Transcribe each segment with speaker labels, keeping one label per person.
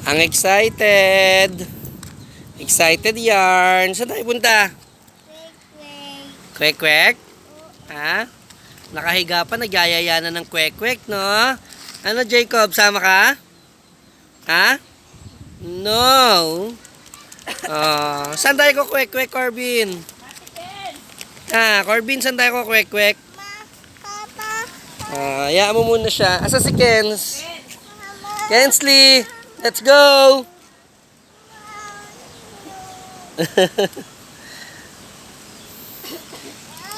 Speaker 1: Ang excited. Excited yarn. Saan tayo punta? Kwek-kwek? Ha? Nakahiga pa, nagyayaya na ng kwek-kwek, no? Ano, Jacob? Sama ka? Ha? No. Oh, saan tayo ko kwek-kwek, Corbin? Corbin, saan tayo ko kwek-kwek? Hayaan mo muna siya. Asa si Kens? Kensley, let's go!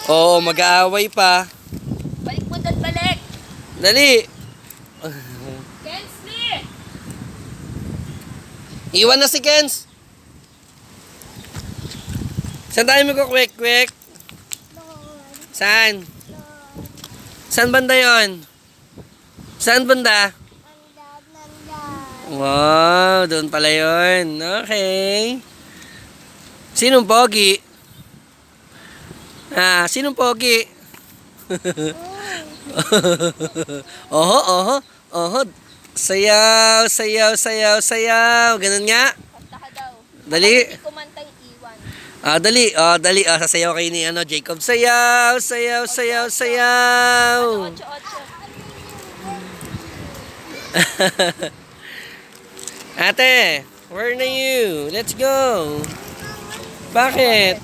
Speaker 1: Oo, mag-aaway pa.
Speaker 2: Balik mo doon, balik!
Speaker 1: Dali!
Speaker 2: Kensley!
Speaker 1: Iwan na si Kens! Saan tayo magkukwek-kwek? Saan? Saan banda yon? Saan banda? Wow, doon pala yun. Okay. Sinong pogi? Sinong pogi? Oho, oho, oho. Sayaw, sayaw, sayaw, sayaw. Ganun nga.
Speaker 2: Kanta ka daw.
Speaker 1: Dali.
Speaker 2: Hindi kumanta yung iwan.
Speaker 1: Dali. Dali. Sasayaw kayo ni Jacob. Sayaw, sayaw, sayaw, sayaw.
Speaker 2: Ocho.
Speaker 1: Ate, where na you? Let's go. Bakit?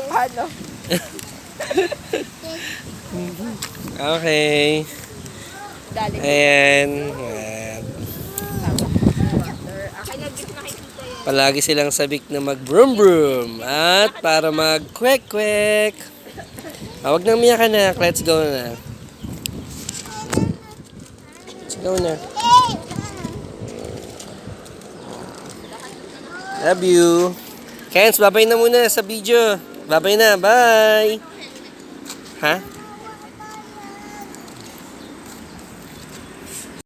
Speaker 2: Paano?
Speaker 1: Okay.
Speaker 2: Dali.
Speaker 1: Ayan.
Speaker 2: Akin na din nakikita yan.
Speaker 1: Palagi silang sabik na mag-broom-broom at para mag-kwek-kwek. Huwag nang miyak anak. Let's go na. Let's go na. Love you. Kens, babay na muna sa video. Babay na. Bye. Ha?